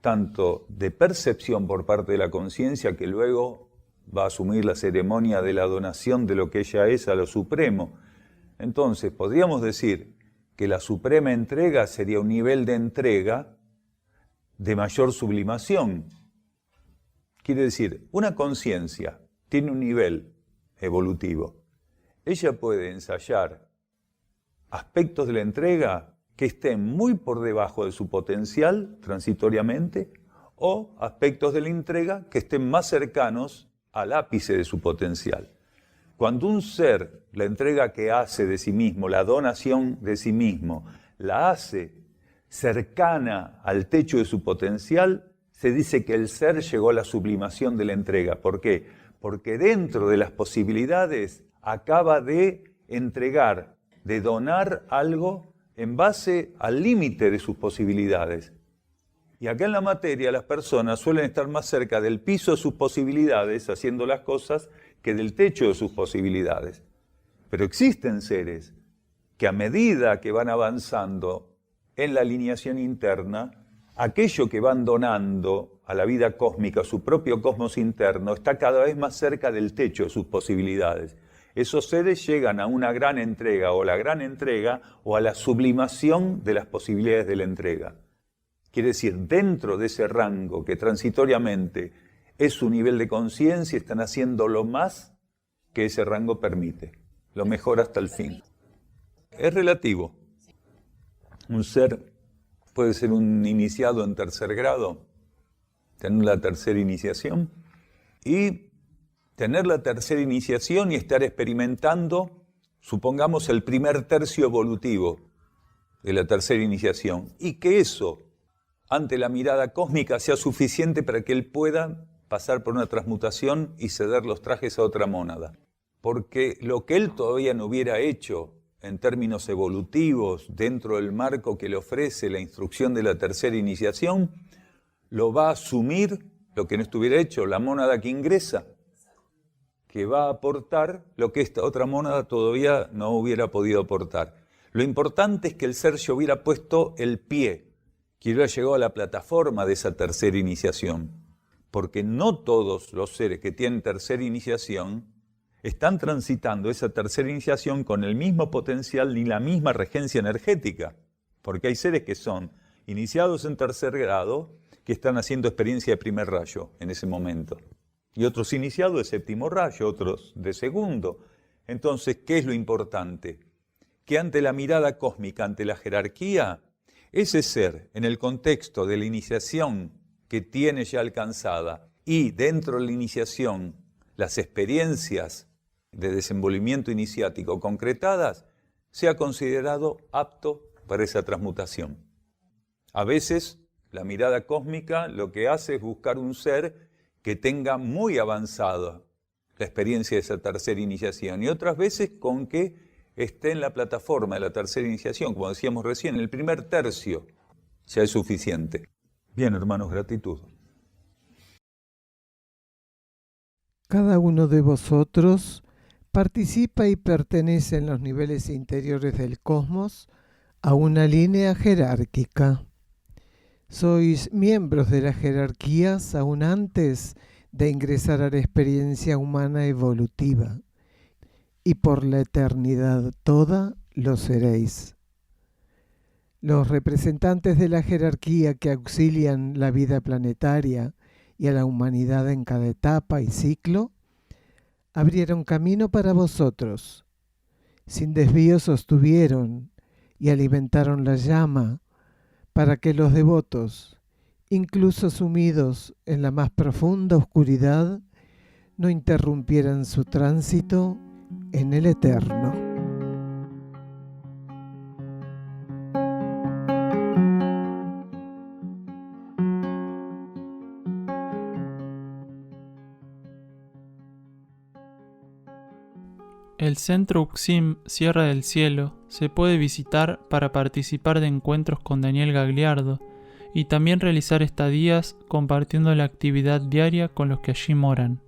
tanto de percepción por parte de la conciencia, que luego va a asumir la ceremonia de la donación de lo que ella es a lo supremo. Entonces, podríamos decir que la suprema entrega sería un nivel de entrega de mayor sublimación. Quiere decir, una conciencia tiene un nivel evolutivo. Ella puede ensayar aspectos de la entrega que estén muy por debajo de su potencial transitoriamente, o aspectos de la entrega que estén más cercanos al ápice de su potencial. Cuando un ser la entrega que hace de sí mismo, la donación de sí mismo, la hace cercana al techo de su potencial, se dice que el ser llegó a la sublimación de la entrega. ¿Por qué? Porque dentro de las posibilidades acaba de entregar, de donar algo en base al límite de sus posibilidades. Y acá en la materia las personas suelen estar más cerca del piso de sus posibilidades, haciendo las cosas, que del techo de sus posibilidades. Pero existen seres que a medida que van avanzando en la alineación interna, aquello que van donando a la vida cósmica, su propio cosmos interno, está cada vez más cerca del techo de sus posibilidades. Esos seres llegan a una gran entrega o la gran entrega o a la sublimación de las posibilidades de la entrega. Quiere decir, dentro de ese rango que transitoriamente es su nivel de conciencia, están haciendo lo más que ese rango permite, lo mejor hasta el fin. Es relativo. Un ser puede ser un iniciado en tercer grado, tener la tercera iniciación, y tener la tercera iniciación y estar experimentando, supongamos, el primer tercio evolutivo de la tercera iniciación, y que eso, ante la mirada cósmica, sea suficiente para que él pueda pasar por una transmutación y ceder los trajes a otra mónada. Porque lo que él todavía no hubiera hecho en términos evolutivos, dentro del marco que le ofrece la instrucción de la tercera iniciación, lo va a asumir lo que no estuviera hecho, la mónada que ingresa, que va a aportar lo que esta otra mónada todavía no hubiera podido aportar. Lo importante es que el ser ya hubiera puesto el pie, que hubiera llegado a la plataforma de esa tercera iniciación. Porque no todos los seres que tienen tercera iniciación están transitando esa tercera iniciación con el mismo potencial ni la misma regencia energética. Porque hay seres que son iniciados en tercer grado que están haciendo experiencia de primer rayo en ese momento. Y otros iniciados de séptimo rayo, otros de segundo. Entonces, ¿qué es lo importante? Que ante la mirada cósmica, ante la jerarquía, ese ser, en el contexto de la iniciación que tiene ya alcanzada y dentro de la iniciación las experiencias de desenvolvimiento iniciático concretadas, sea considerado apto para esa transmutación. A veces la mirada cósmica lo que hace es buscar un ser que tenga muy avanzada la experiencia de esa tercera iniciación, y otras veces con que esté en la plataforma de la tercera iniciación, como decíamos recién, el primer tercio ya es suficiente. Bien, hermanos, gratitud. Cada uno de vosotros participa y pertenece en los niveles interiores del cosmos a una línea jerárquica. Sois miembros de las jerarquías aún antes de ingresar a la experiencia humana evolutiva, y por la eternidad toda lo seréis. Los representantes de la jerarquía que auxilian la vida planetaria y a la humanidad en cada etapa y ciclo, abrieron camino para vosotros. Sin desvío sostuvieron y alimentaron la llama para que los devotos, incluso sumidos en la más profunda oscuridad, no interrumpieran su tránsito en el eterno. El Centro Uxim Sierra del Cielo se puede visitar para participar de encuentros con Daniel Gagliardo y también realizar estadías compartiendo la actividad diaria con los que allí moran.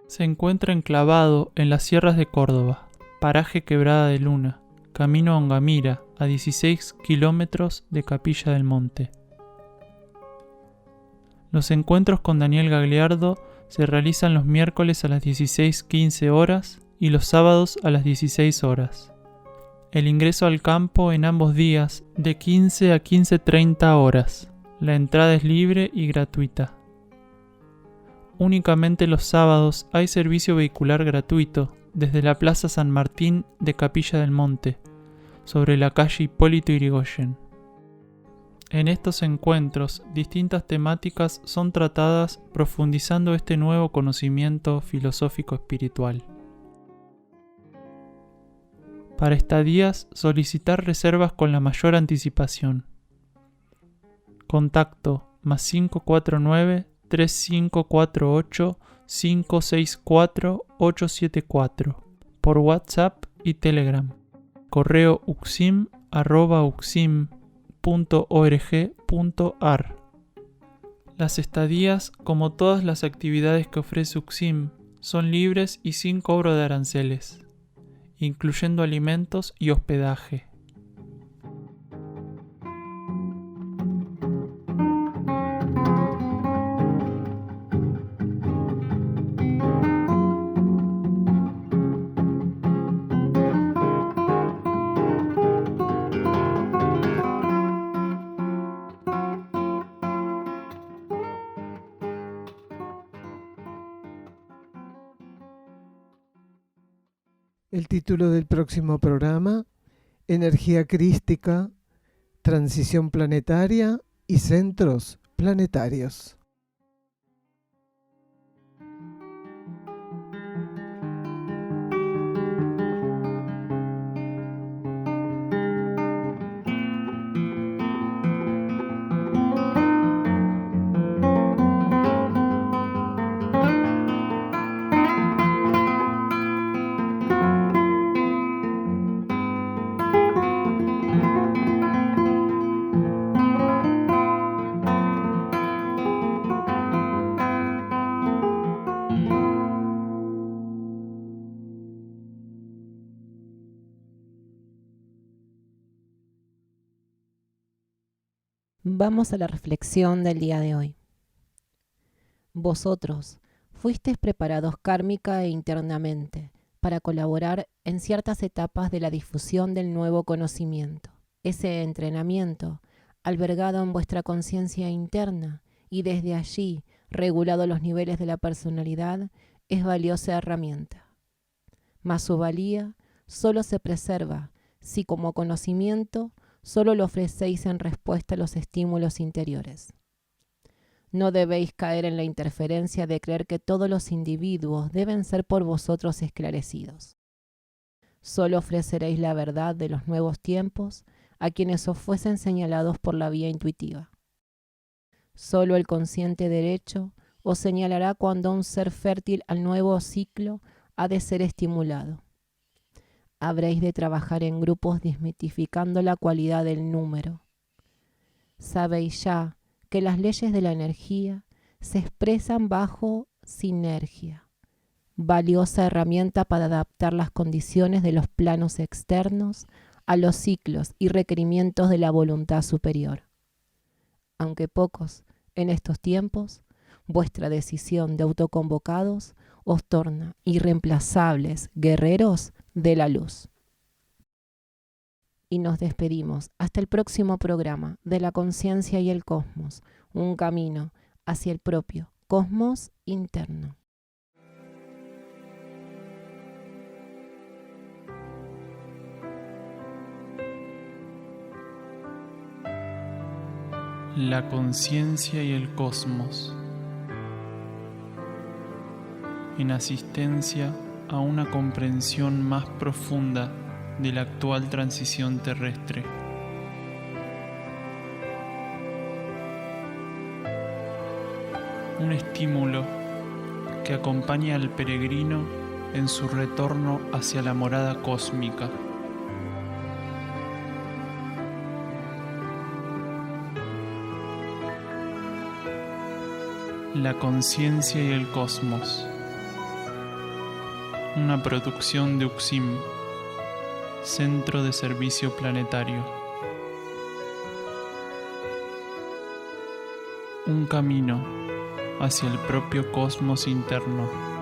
Se encuentra enclavado en las sierras de Córdoba, paraje Quebrada de Luna, camino a Ongamira, a 16 kilómetros de Capilla del Monte. Los encuentros con Daniel Gagliardo se realizan los miércoles a las 16:15 horas y los sábados a las 16 horas. El ingreso al campo en ambos días de 15 a 15:30 horas. La entrada es libre y gratuita. Únicamente los sábados hay servicio vehicular gratuito desde la Plaza San Martín de Capilla del Monte, sobre la calle Hipólito Yrigoyen. En estos encuentros, distintas temáticas son tratadas profundizando este nuevo conocimiento filosófico espiritual. Para estadías, solicitar reservas con la mayor anticipación. Contacto +549 3548 564 874 por WhatsApp y Telegram. Correo uxim@uxim.org.ar. Las estadías, como todas las actividades que ofrece Uxim, son libres y sin cobro de aranceles, incluyendo alimentos y hospedaje. El título del próximo programa: Energía crística, transición planetaria y centros planetarios. Vamos a la reflexión del día de hoy. Vosotros fuisteis preparados kármica e internamente para colaborar en ciertas etapas de la difusión del nuevo conocimiento. Ese entrenamiento, albergado en vuestra conciencia interna y desde allí regulado los niveles de la personalidad, es valiosa herramienta. Mas su valía solo se preserva si como conocimiento solo lo ofrecéis en respuesta a los estímulos interiores. No debéis caer en la interferencia de creer que todos los individuos deben ser por vosotros esclarecidos. Solo ofreceréis la verdad de los nuevos tiempos a quienes os fuesen señalados por la vía intuitiva. Solo el consciente derecho os señalará cuando un ser fértil al nuevo ciclo ha de ser estimulado. Habréis de trabajar en grupos desmitificando la cualidad del número. Sabéis ya que las leyes de la energía se expresan bajo sinergia, valiosa herramienta para adaptar las condiciones de los planos externos a los ciclos y requerimientos de la voluntad superior. Aunque pocos en estos tiempos, vuestra decisión de autoconvocados os torna irreemplazables guerreros de la luz. Y nos despedimos hasta el próximo programa de la conciencia y el cosmos, un camino hacia el propio cosmos interno. La conciencia y el cosmos, en asistencia a una comprensión más profunda de la actual transición terrestre. Un estímulo que acompaña al peregrino en su retorno hacia la morada cósmica. La conciencia y el cosmos. Una producción de UXIM, Centro de Servicio Planetario. Un camino hacia el propio cosmos interno.